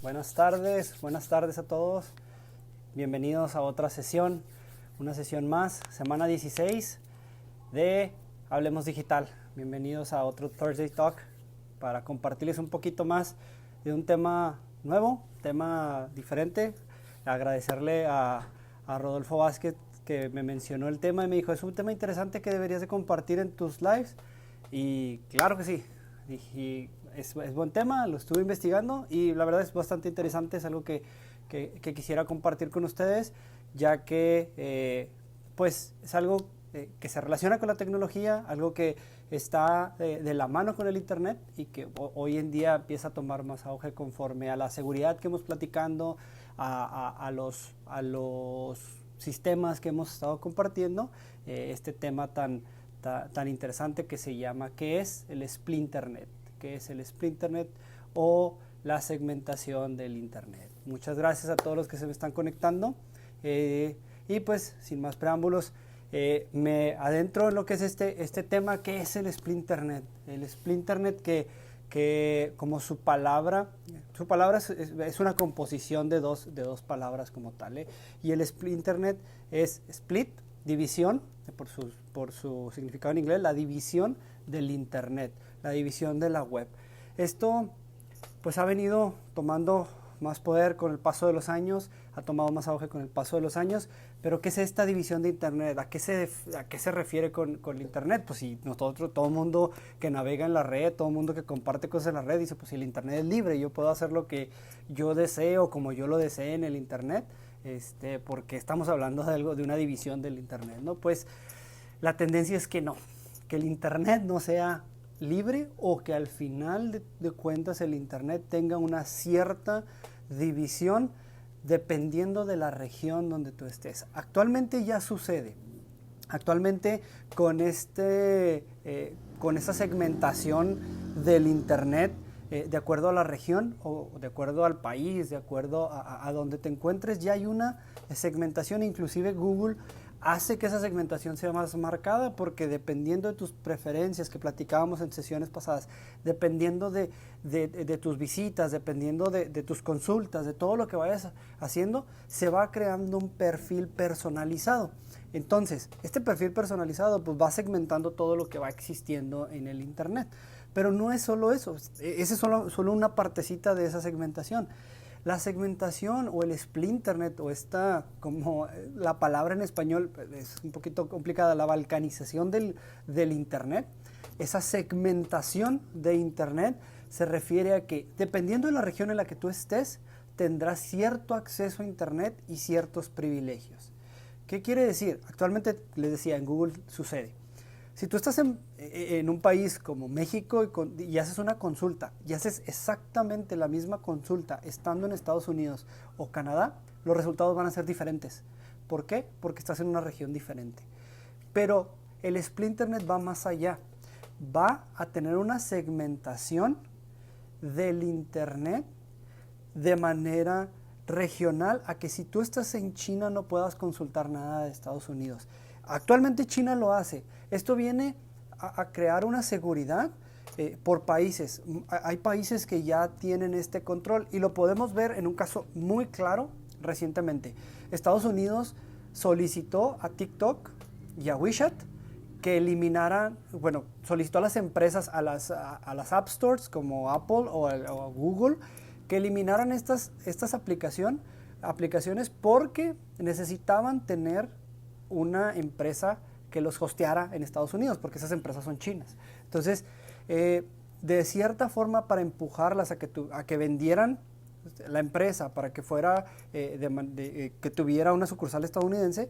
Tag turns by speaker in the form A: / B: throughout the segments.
A: buenas tardes a todos. Bienvenidos a otra sesión, una sesión más, semana 16 de Hablemos Digital. Bienvenidos a otro Thursday Talk para compartirles un poquito más de un tema nuevo, tema diferente. Agradecerle a Rodolfo Vázquez que me mencionó el tema y me dijo, es un tema interesante que deberías de compartir en tus lives. Y claro que sí, y es buen tema, lo estuve investigando y la verdad es bastante interesante, es algo que quisiera compartir con ustedes, ya que pues es algo que se relaciona con la tecnología, algo que está de la mano con el internet y que hoy en día empieza a tomar más auge conforme a la seguridad que hemos platicando, a los sistemas que hemos estado compartiendo, este tema tan interesante que se llama ¿qué es el Splinternet? ¿Qué es el Splinternet o la segmentación del internet? Muchas gracias a todos los que se me están conectando y pues sin más preámbulos me adentro en lo que es este tema, ¿qué es el Splinternet? El Splinternet que como su palabra es una composición de dos palabras como tal, y el Splinternet es split, división, por su significado en inglés, la división del internet, la división de la web. Esto pues ha venido tomando más poder con el paso de los años, ha tomado más auge con el paso de los años, pero ¿qué es esta división de internet? ¿A qué se refiere con el internet? Pues si nosotros, todo el mundo que navega en la red, todo el mundo que comparte cosas en la red, dice, pues si el internet es libre, yo puedo hacer lo que yo deseo, como yo lo desee en el internet, porque estamos hablando de una división del internet, ¿no? Pues la tendencia es que no, que el internet no sea libre o que al final de cuentas el internet tenga una cierta división dependiendo de la región donde tú estés. Actualmente ya sucede. Actualmente con esta segmentación del internet de acuerdo a la región o de acuerdo al país, de acuerdo a donde te encuentres, ya hay una segmentación. Inclusive Google hace que esa segmentación sea más marcada porque dependiendo de tus preferencias que platicábamos en sesiones pasadas, dependiendo de tus visitas, dependiendo de tus consultas, de todo lo que vayas haciendo, se va creando un perfil personalizado. Entonces, este perfil personalizado pues va segmentando todo lo que va existiendo en el internet. Pero no es solo eso, esa es solo una partecita de esa segmentación. La segmentación o el Splinternet o como la palabra en español es un poquito complicada, la balcanización del internet, esa segmentación de internet se refiere a que dependiendo de la región en la que tú estés, tendrás cierto acceso a internet y ciertos privilegios. ¿Qué quiere decir? Actualmente, les decía, en Google sucede. Si tú estás en un país como México y haces una consulta y haces exactamente la misma consulta estando en Estados Unidos o Canadá, los resultados van a ser diferentes. ¿Por qué? Porque estás en una región diferente. Pero el Splinternet va más allá. Va a tener una segmentación del internet de manera regional a que si tú estás en China no puedas consultar nada de Estados Unidos. Actualmente China lo hace. Esto viene a crear una seguridad por países. Hay países que ya tienen este control y lo podemos ver en un caso muy claro recientemente. Estados Unidos solicitó a TikTok y a WeChat que eliminaran, solicitó a las empresas, a las App Stores como Apple o Google, que eliminaran estas aplicaciones porque necesitaban tener una empresa que los hosteara en Estados Unidos, porque esas empresas son chinas. Entonces, de cierta forma, para empujarlas a que vendieran la empresa, para que fuera, que tuviera una sucursal estadounidense,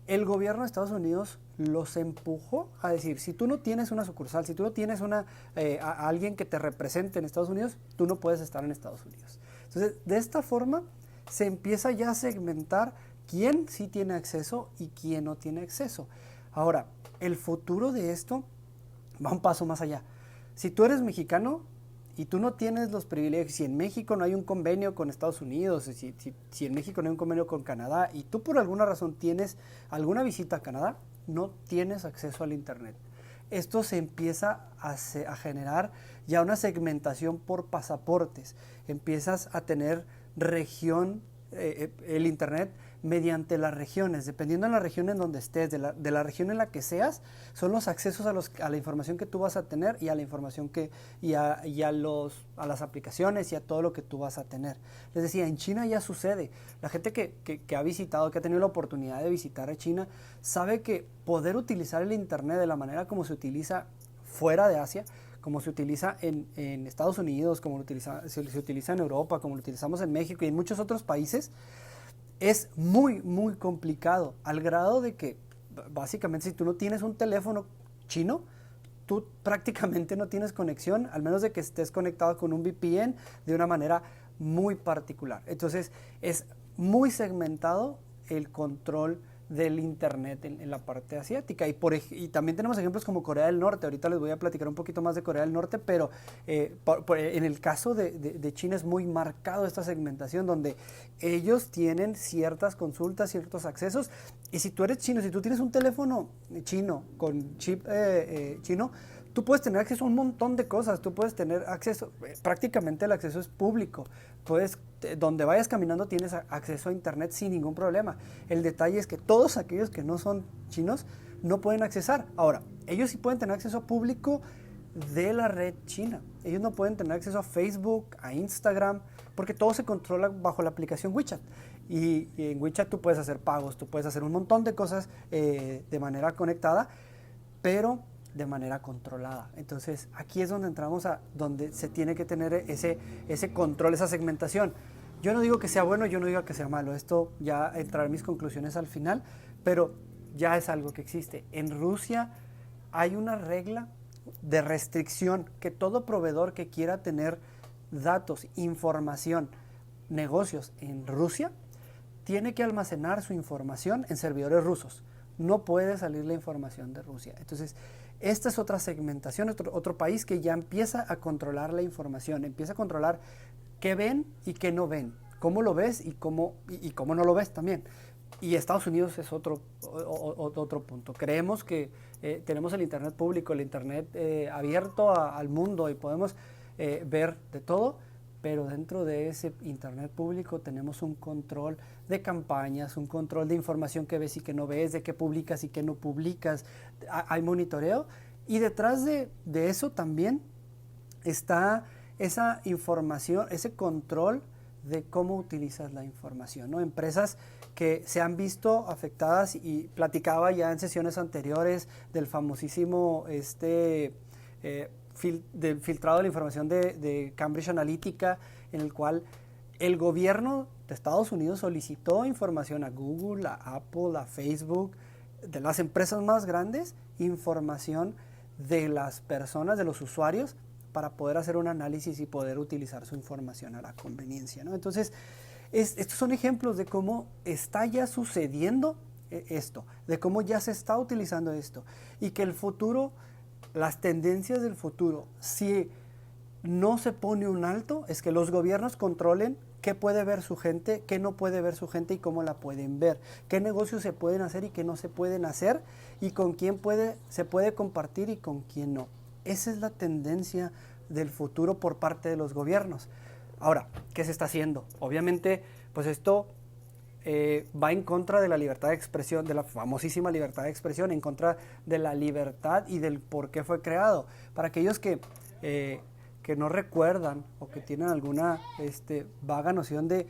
A: el gobierno de Estados Unidos los empujó a decir, si tú no tienes una sucursal, si tú no tienes a alguien que te represente en Estados Unidos, tú no puedes estar en Estados Unidos. Entonces, de esta forma, se empieza ya a segmentar quién sí tiene acceso y quién no tiene acceso. Ahora, el futuro de esto va un paso más allá. Si tú eres mexicano y tú no tienes los privilegios, si en México no hay un convenio con Estados Unidos, si en México no hay un convenio con Canadá y tú por alguna razón tienes alguna visita a Canadá, no tienes acceso al internet. Esto se empieza a generar ya una segmentación por pasaportes. Empiezas a tener región, el Internet mediante las regiones, dependiendo de la región en donde estés, de la región en la que seas, son los accesos a la información que tú vas a tener y a la información a las aplicaciones y a todo lo que tú vas a tener. Les decía, en China ya sucede. La gente que ha visitado, que ha tenido la oportunidad de visitar a China, sabe que poder utilizar el Internet de la manera como se utiliza fuera de Asia, como se utiliza en Estados Unidos, como se utiliza en Europa, como lo utilizamos en México y en muchos otros países, es muy, muy complicado, al grado de que básicamente si tú no tienes un teléfono chino, tú prácticamente no tienes conexión, al menos de que estés conectado con un VPN de una manera muy particular. Entonces es muy segmentado el control del Internet en la parte asiática. Y también tenemos ejemplos como Corea del Norte. Ahorita les voy a platicar un poquito más de Corea del Norte, pero en el caso de China es muy marcado esta segmentación, donde ellos tienen ciertas consultas, ciertos accesos, y si tú eres chino, si tú tienes un teléfono chino con chip chino, tú puedes tener acceso a un montón de cosas, tú puedes tener acceso, prácticamente el acceso es público, donde vayas caminando tienes acceso a Internet sin ningún problema. El detalle es que todos aquellos que no son chinos no pueden accesar. Ahora, ellos sí pueden tener acceso público de la red china. Ellos no pueden tener acceso a Facebook, a Instagram, porque todo se controla bajo la aplicación WeChat. Y en WeChat tú puedes hacer pagos, tú puedes hacer un montón de cosas de manera conectada, pero de manera controlada. Entonces aquí es donde entramos donde se tiene que tener ese control, esa segmentación. Yo no digo que sea bueno, yo no digo que sea malo, esto ya entraré en mis conclusiones al final, pero ya es algo que existe. En Rusia hay una regla de restricción que todo proveedor que quiera tener datos, información, negocios en Rusia, tiene que almacenar su información en servidores rusos. No puede salir la información de Rusia. Entonces, esta es otra segmentación, otro país que ya empieza a controlar la información, empieza a controlar qué ven y qué no ven, cómo lo ves y cómo no lo ves también. Y Estados Unidos es otro punto. Creemos que tenemos el Internet público, el Internet abierto al mundo y podemos ver de todo, pero dentro de ese Internet público tenemos un control de campañas, un control de información que ves y que no ves, de qué publicas y qué no publicas, hay monitoreo, y detrás de eso también está esa información, ese control de cómo utilizas la información, ¿no? Empresas que se han visto afectadas, y platicaba ya en sesiones anteriores del famosísimo del filtrado de la información de Cambridge Analytica, en el cual el gobierno de Estados Unidos solicitó información a Google, a Apple, a Facebook, de las empresas más grandes, información de las personas, de los usuarios, para poder hacer un análisis y poder utilizar su información a la conveniencia, ¿no? Entonces, estos son ejemplos de cómo está ya sucediendo esto, de cómo ya se está utilizando esto, y que el futuro, las tendencias del futuro, si no se pone un alto, es que los gobiernos controlen qué puede ver su gente, qué no puede ver su gente y cómo la pueden ver, qué negocios se pueden hacer y qué no se pueden hacer, y con quién se puede compartir y con quién no. Esa es la tendencia del futuro por parte de los gobiernos. Ahora, ¿qué se está haciendo? Obviamente, pues esto va en contra de la libertad de expresión, de la famosísima libertad de expresión, en contra de la libertad y del por qué fue creado. Para aquellos que no recuerdan o que tienen alguna vaga noción de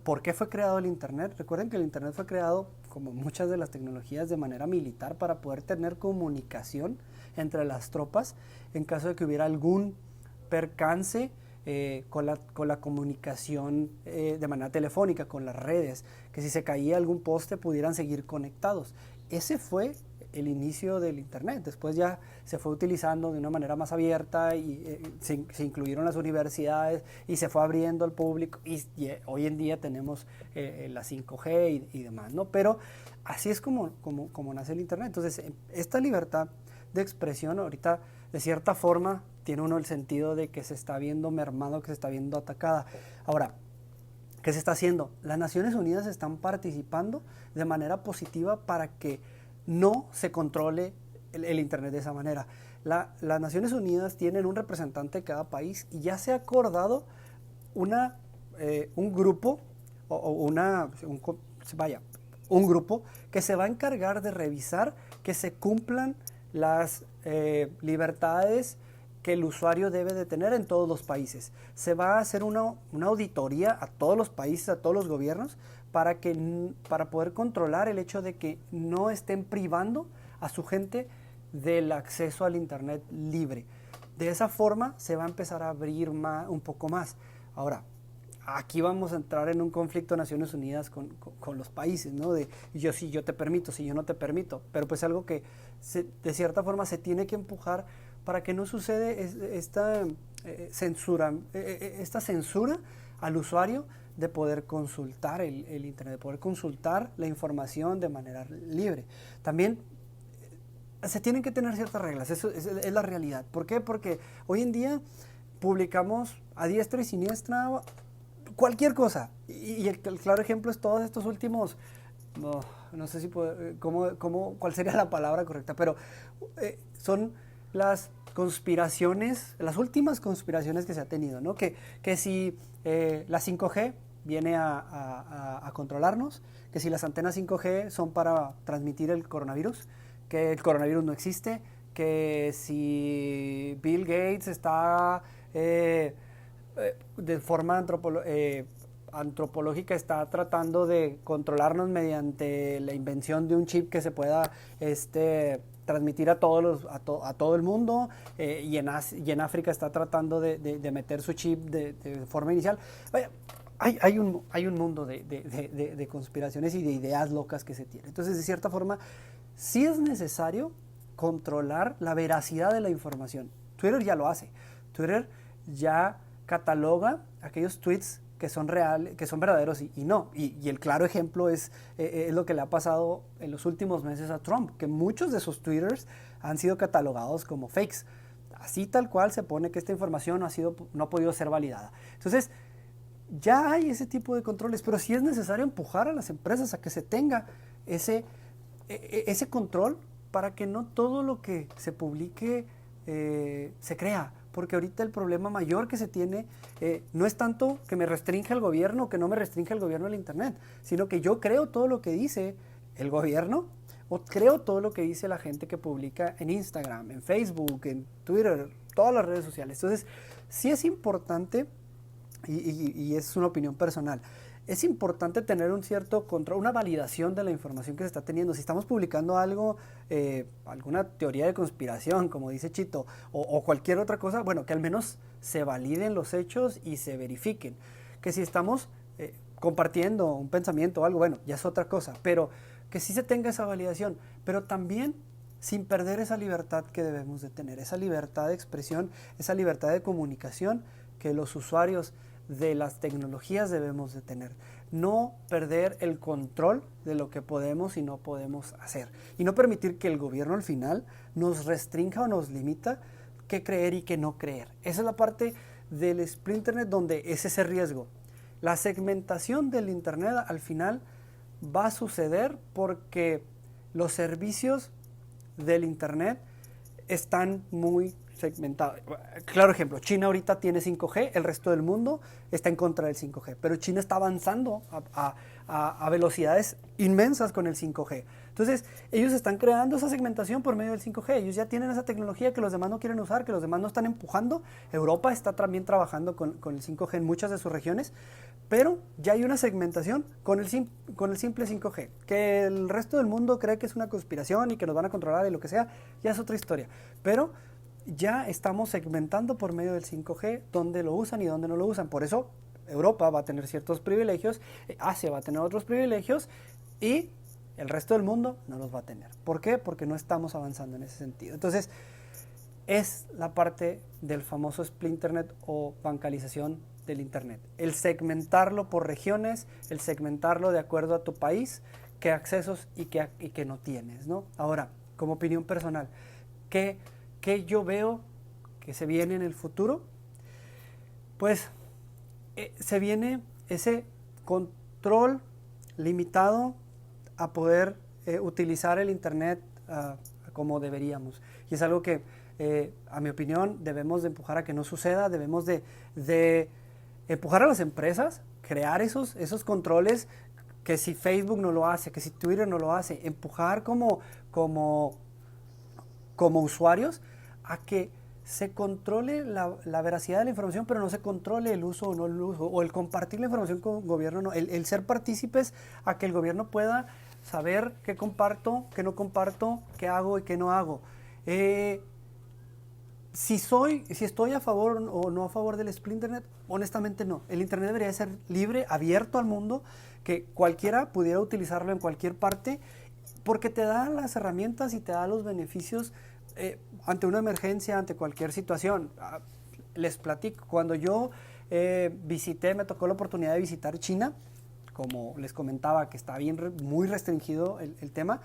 A: por qué fue creado el Internet, recuerden que el Internet fue creado, como muchas de las tecnologías, de manera militar, para poder tener comunicación entre las tropas en caso de que hubiera algún percance con la comunicación de manera telefónica, con las redes, que si se caía algún poste pudieran seguir conectados. Ese fue el inicio del Internet. Después ya se fue utilizando de una manera más abierta y se incluyeron las universidades y se fue abriendo al público, y hoy en día tenemos la 5G y demás, ¿no? Pero así es como nace el Internet. Entonces, esta libertad de expresión ahorita, de cierta forma, tiene uno el sentido de que se está viendo mermado, que se está viendo atacada. Ahora, ¿qué se está haciendo? Las Naciones Unidas están participando de manera positiva para que no se controle el Internet de esa manera. Las Naciones Unidas tienen un representante de cada país y ya se ha acordado una un grupo un grupo que se va a encargar de revisar que se cumplan las libertades que el usuario debe de tener en todos los países. Se va a hacer una auditoría a todos los países, a todos los gobiernos, para poder controlar el hecho de que no estén privando a su gente del acceso al internet libre. De esa forma se va a empezar a abrir un poco más. Ahora, aquí vamos a entrar en un conflicto de Naciones Unidas con los países, ¿no? De yo sí, yo te permito, si yo no te permito. Pero pues algo que de cierta forma se tiene que empujar para que no suceda esta censura al usuario de poder consultar el internet, de poder consultar la información de manera libre. También se tienen que tener ciertas reglas, eso es la realidad. ¿Por qué? Porque hoy en día publicamos a diestra y siniestra cualquier cosa. Y el claro ejemplo es todos estos últimos, no sé si cuál sería la palabra correcta, pero son las conspiraciones, las últimas conspiraciones que se ha tenido, ¿no? Que si la 5G viene a controlarnos, que si las antenas 5G son para transmitir el coronavirus, que el coronavirus no existe, que si Bill Gates está de forma antropológica está tratando de controlarnos mediante la invención de un chip que se pueda transmitir a todo el mundo, y en África está tratando de meter su chip de forma inicial. Vaya, hay un mundo de conspiraciones y de ideas locas que se tienen. Entonces, de cierta forma, sí es necesario controlar la veracidad de la información. Twitter ya lo hace. Twitter ya cataloga aquellos tweets que son reales, que son verdaderos y no. Y el claro ejemplo es lo que le ha pasado en los últimos meses a Trump, que muchos de sus twitters han sido catalogados como fakes. Así tal cual se pone que esta información no ha podido ser validada. Entonces, ya hay ese tipo de controles, pero sí es necesario empujar a las empresas a que se tenga ese control para que no todo lo que se publique se crea. Porque ahorita el problema mayor que se tiene no es tanto que me restrinja el gobierno o que no me restrinja el gobierno el internet, sino que yo creo todo lo que dice el gobierno o creo todo lo que dice la gente que publica en Instagram, en Facebook, en Twitter, todas las redes sociales. Entonces, sí es importante, y es una opinión personal, es importante tener un cierto control, una validación de la información que se está teniendo. Si estamos publicando algo, alguna teoría de conspiración, como dice Chito, o cualquier otra cosa, bueno, que al menos se validen los hechos y se verifiquen. Que si estamos compartiendo un pensamiento o algo, bueno, ya es otra cosa, pero que sí se tenga esa validación, pero también sin perder esa libertad que debemos de tener, esa libertad de expresión, esa libertad de comunicación que los usuarios de las tecnologías debemos de tener. No perder el control de lo que podemos y no podemos hacer. Y no permitir que el gobierno al final nos restrinja o nos limita qué creer y qué no creer. Esa es la parte del split internet donde es ese riesgo. La segmentación del internet al final va a suceder porque los servicios del internet están muy segmentado. Claro ejemplo, China ahorita tiene 5G, el resto del mundo está en contra del 5G, pero China está avanzando a velocidades inmensas con el 5G. Entonces, ellos están creando esa segmentación por medio del 5G, ellos ya tienen esa tecnología que los demás no quieren usar, que los demás no están empujando. Europa está también trabajando con el 5G en muchas de sus regiones, pero ya hay una segmentación con el simple 5G. Que el resto del mundo cree que es una conspiración y que nos van a controlar y lo que sea, ya es otra historia. Pero ya estamos segmentando por medio del 5G dónde lo usan y dónde no lo usan. Por eso Europa va a tener ciertos privilegios, Asia va a tener otros privilegios y el resto del mundo no los va a tener. ¿Por qué? Porque no estamos avanzando en ese sentido. Entonces, es la parte del famoso split internet o bancalización del internet. El segmentarlo por regiones, el segmentarlo de acuerdo a tu país, qué accesos y qué no tienes, ¿no? Ahora, como opinión personal, ¿qué yo veo que se viene en el futuro? Pues se viene ese control limitado a poder utilizar el internet como deberíamos. Y es algo que, a mi opinión, debemos de empujar a que no suceda, debemos de empujar a las empresas, crear esos controles, que si Facebook no lo hace, que si Twitter no lo hace, empujar como usuarios a que se controle la veracidad de la información, pero no se controle el uso o no el uso, o el compartir la información con el gobierno, no, el ser partícipes a que el gobierno pueda saber qué comparto, qué no comparto, qué hago y qué no hago. Si estoy a favor o no a favor del split internet, honestamente no. El internet debería ser libre, abierto al mundo, que cualquiera pudiera utilizarlo en cualquier parte, porque te da las herramientas y te da los beneficios ante una emergencia, ante cualquier situación. Les platico, cuando yo me tocó la oportunidad de visitar China, como les comentaba, que está muy restringido el tema.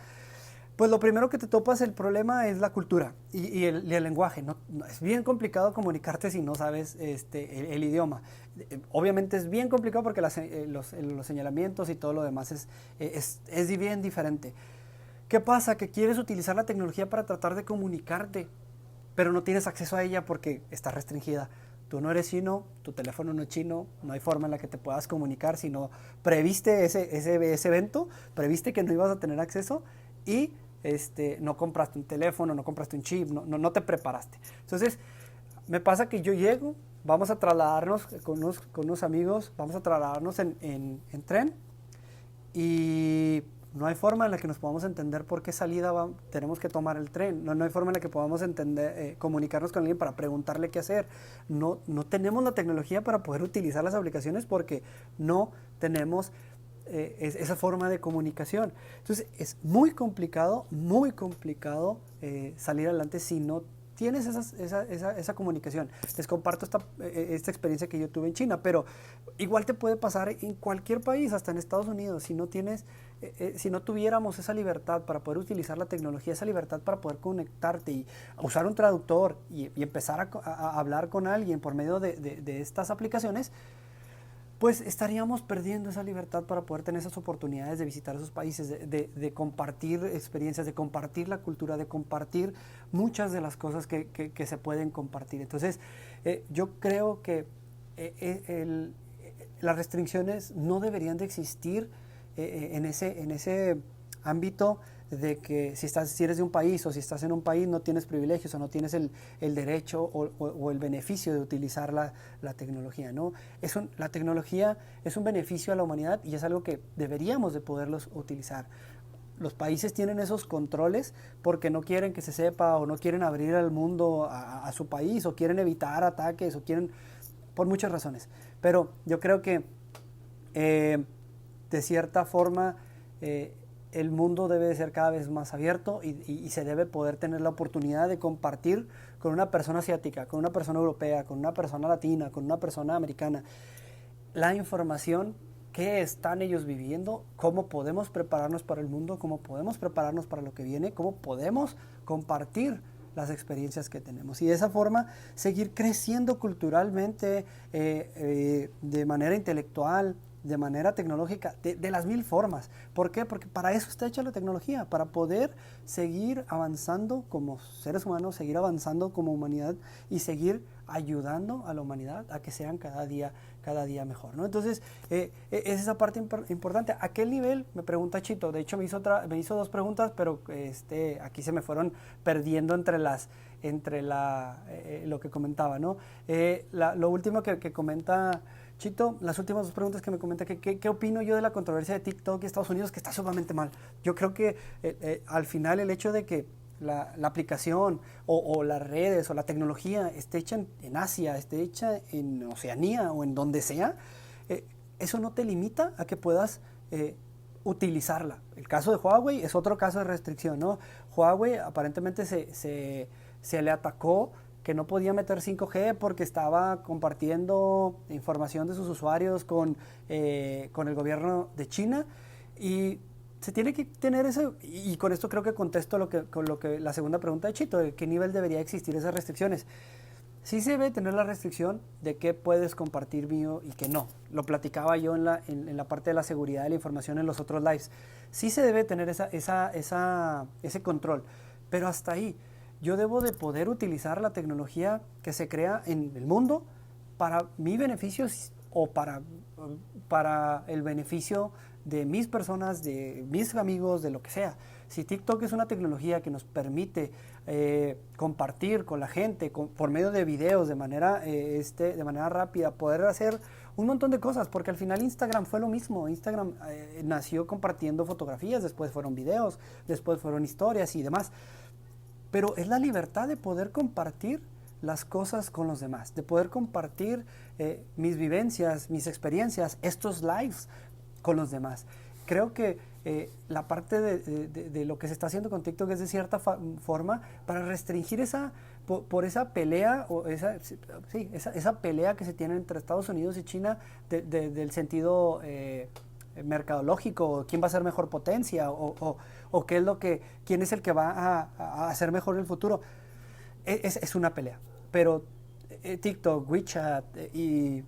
A: Pues lo primero que te topas, el problema es la cultura y el lenguaje. No, es bien complicado comunicarte si no sabes el idioma. Obviamente es bien complicado porque los señalamientos y todo lo demás es bien diferente. ¿Qué pasa? Que quieres utilizar la tecnología para tratar de comunicarte, pero no tienes acceso a ella porque está restringida. Tú no eres chino, tu teléfono no es chino, no hay forma en la que te puedas comunicar, sino previste ese evento, previste que no ibas a tener acceso y no compraste un teléfono, no compraste un chip, no te preparaste. Entonces, me pasa que yo llego, vamos a trasladarnos con unos amigos, vamos a trasladarnos en tren y no hay forma en la que nos podamos entender por qué salida tenemos que tomar el tren. No hay forma en la que podamos comunicarnos con alguien para preguntarle qué hacer. No tenemos la tecnología para poder utilizar las aplicaciones porque no tenemos esa forma de comunicación. Entonces es muy complicado salir adelante si no tienes esa comunicación. Les comparto esta experiencia que yo tuve en China, pero igual te puede pasar en cualquier país, hasta en Estados Unidos. Si no tuviéramos esa libertad para poder utilizar la tecnología, esa libertad para poder conectarte y usar un traductor y empezar a hablar con alguien por medio de estas aplicaciones, pues estaríamos perdiendo esa libertad para poder tener esas oportunidades de visitar esos países, de compartir experiencias, de compartir la cultura, de compartir muchas de las cosas que se pueden compartir. Entonces, yo creo que las restricciones no deberían de existir en ese ámbito de que si eres de un país o si estás en un país no tienes privilegios o no tienes el derecho o el beneficio de utilizar la tecnología, ¿no? La tecnología es un beneficio a la humanidad y es algo que deberíamos de poderlos utilizar. Los países tienen esos controles porque no quieren que se sepa o no quieren abrir al mundo a su país o quieren evitar ataques o quieren, por muchas razones. Pero yo creo que de cierta forma el mundo debe de ser cada vez más abierto y se debe poder tener la oportunidad de compartir con una persona asiática, con una persona europea, con una persona latina, con una persona americana, la información que están ellos viviendo, cómo podemos prepararnos para el mundo, cómo podemos prepararnos para lo que viene, cómo podemos compartir las experiencias que tenemos y de esa forma seguir creciendo culturalmente, de manera intelectual, de manera tecnológica, de las mil formas. ¿Por qué? Porque para eso está hecha la tecnología, para poder seguir avanzando como seres humanos, seguir avanzando como humanidad y seguir ayudando a la humanidad a que sean cada día mejor, ¿no? Entonces, es esa parte importante. ¿A qué nivel? Me pregunta Chito. De hecho, me hizo dos preguntas, pero aquí se me fueron perdiendo entre lo que comentaba, ¿no? Lo último que comenta Chito, las últimas dos preguntas que me comenta, ¿qué opino yo de la controversia de TikTok y Estados Unidos? Que está sumamente mal. Yo creo que al final el hecho de que la aplicación o las redes o la tecnología esté hecha en Asia, esté hecha en Oceanía o en donde sea, eso no te limita a que puedas utilizarla. El caso de Huawei es otro caso de restricción, ¿no? Huawei aparentemente se le atacó que no podía meter 5G porque estaba compartiendo información de sus usuarios con el gobierno de China y se tiene que tener eso, y con esto creo que contesto la segunda pregunta de Chito, de qué nivel debería existir esas restricciones. Sí se debe tener la restricción de qué puedes compartir mío y qué no. Lo platicaba yo en la parte de la seguridad de la información en los otros lives. Sí se debe tener ese control, pero hasta ahí. Yo debo de poder utilizar la tecnología que se crea en el mundo para mi beneficio o para el beneficio de mis personas, de mis amigos, de lo que sea. Si TikTok es una tecnología que nos permite compartir con la gente por medio de videos de manera rápida, poder hacer un montón de cosas, porque al final Instagram fue lo mismo. Instagram nació compartiendo fotografías, después fueron videos, después fueron historias y demás. Pero es la libertad de poder compartir las cosas con los demás, de poder compartir mis vivencias, mis experiencias, estos lives con los demás. Creo que la parte de lo que se está haciendo con TikTok es de cierta forma para restringir por esa pelea, o esa pelea que se tiene entre Estados Unidos y China del sentido mercadológico, quién va a ser mejor potencia, o quién es el que va a hacer mejor el futuro. Es una pelea, pero TikTok, WeChat y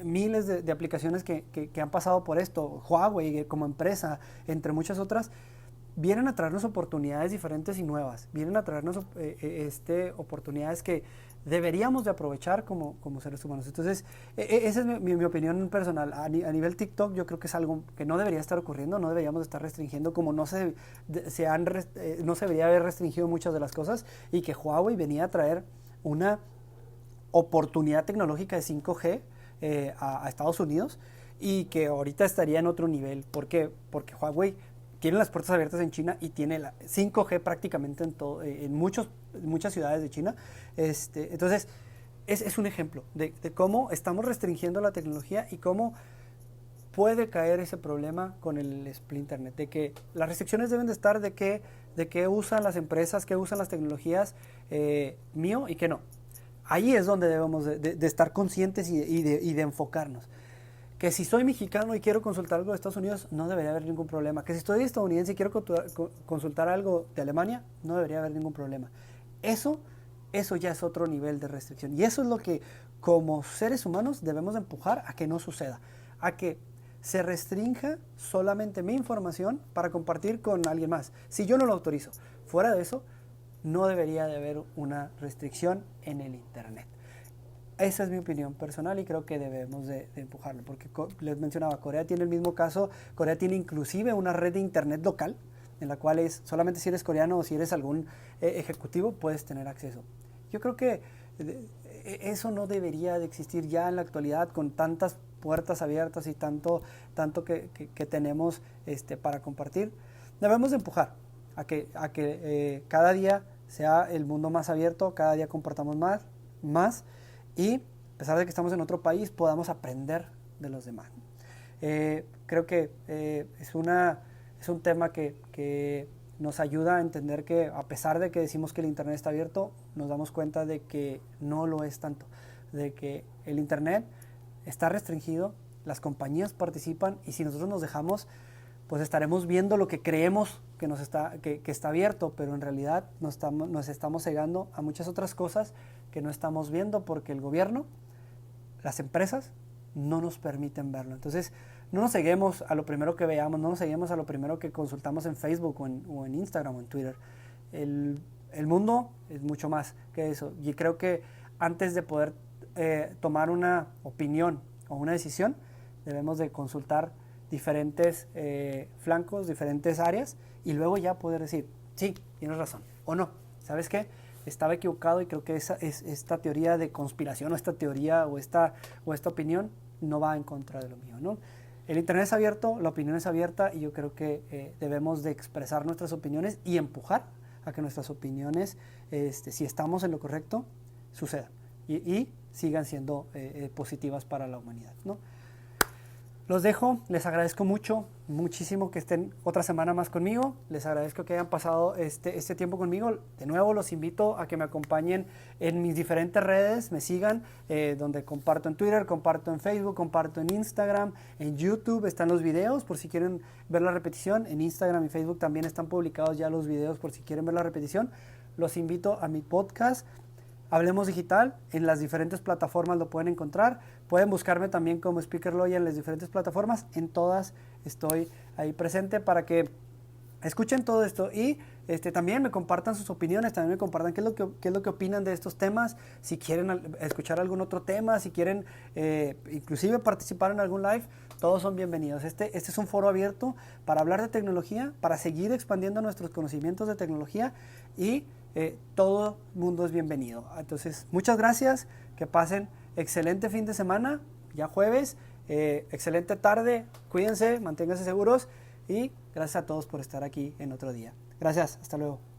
A: miles de aplicaciones que han pasado por esto, Huawei como empresa, entre muchas otras, vienen a traernos oportunidades diferentes y nuevas, vienen a traernos oportunidades que deberíamos de aprovechar como seres humanos. Entonces, esa es mi opinión personal. A nivel TikTok, yo creo que es algo que no debería estar ocurriendo, no deberíamos estar restringiendo, como no se debería haber restringido muchas de las cosas, y que Huawei venía a traer una oportunidad tecnológica de 5G a Estados Unidos, y que ahorita estaría en otro nivel. ¿Por qué? Porque Huawei tiene las puertas abiertas en China y tiene la 5G prácticamente en muchas ciudades de China. Entonces, es un ejemplo de cómo estamos restringiendo la tecnología y cómo puede caer ese problema con el split internet, de que las restricciones deben de estar de qué usan las empresas, qué usan las tecnologías mío y qué no. Ahí es donde debemos de estar conscientes y de enfocarnos. Que si soy mexicano y quiero consultar algo de Estados Unidos, no debería haber ningún problema. Que si estoy estadounidense y quiero consultar algo de Alemania, no debería haber ningún problema. Eso ya es otro nivel de restricción. Y eso es lo que como seres humanos debemos de empujar a que no suceda. A que se restrinja solamente mi información para compartir con alguien más. Si yo no lo autorizo. Fuera de eso, no debería de haber una restricción en el internet. Esa es mi opinión personal y creo que debemos de empujarlo, porque les mencionaba, Corea tiene el mismo caso. Corea tiene inclusive una red de internet local, en la cual solamente si eres coreano o si eres algún ejecutivo puedes tener acceso. Yo creo que eso no debería de existir ya en la actualidad, con tantas puertas abiertas y tanto que tenemos para compartir. Debemos de empujar a que cada día sea el mundo más abierto, cada día compartamos más, y a pesar de que estamos en otro país, podamos aprender de los demás. Creo que es un tema que nos ayuda a entender que, a pesar de que decimos que el internet está abierto, nos damos cuenta de que no lo es tanto, de que el internet está restringido, las compañías participan, y si nosotros nos dejamos, pues estaremos viendo lo que creemos que está abierto, pero en realidad nos estamos cegando a muchas otras cosas que no estamos viendo, porque el gobierno, las empresas, no nos permiten verlo. Entonces, no nos ceguemos a lo primero que veamos, no nos ceguemos a lo primero que consultamos en Facebook o en Instagram o en Twitter. El mundo es mucho más que eso, y creo que antes de poder tomar una opinión o una decisión, debemos de consultar diferentes flancos, diferentes áreas, y luego ya poder decir, sí, tienes razón, o no, ¿sabes qué? Estaba equivocado, y creo que esta teoría de conspiración, o esta teoría o esta opinión no va en contra de lo mío, ¿no? El internet es abierto, la opinión es abierta, y yo creo que debemos de expresar nuestras opiniones y empujar a que nuestras opiniones, si estamos en lo correcto, sucedan y sigan siendo positivas para la humanidad, ¿no? Los dejo, les agradezco muchísimo que estén otra semana más conmigo, les agradezco que hayan pasado este tiempo conmigo. De nuevo los invito a que me acompañen en mis diferentes redes, me sigan, donde comparto en Twitter, comparto en Facebook, comparto en Instagram, en YouTube están los videos por si quieren ver la repetición, en Instagram y Facebook también están publicados ya los videos por si quieren ver la repetición. Los invito a mi podcast, Hablemos Digital, en las diferentes plataformas lo pueden encontrar. Pueden buscarme también como Speaker Loya en las diferentes plataformas. En todas estoy ahí presente para que escuchen todo esto y también me compartan sus opiniones, también me compartan qué es lo que opinan de estos temas, si quieren escuchar algún otro tema, si quieren inclusive participar en algún live, todos son bienvenidos. Este es un foro abierto para hablar de tecnología, para seguir expandiendo nuestros conocimientos de tecnología y todo mundo es bienvenido. Entonces, muchas gracias, que pasen excelente fin de semana, ya jueves, excelente tarde, cuídense, manténganse seguros y gracias a todos por estar aquí en otro día. Gracias, hasta luego.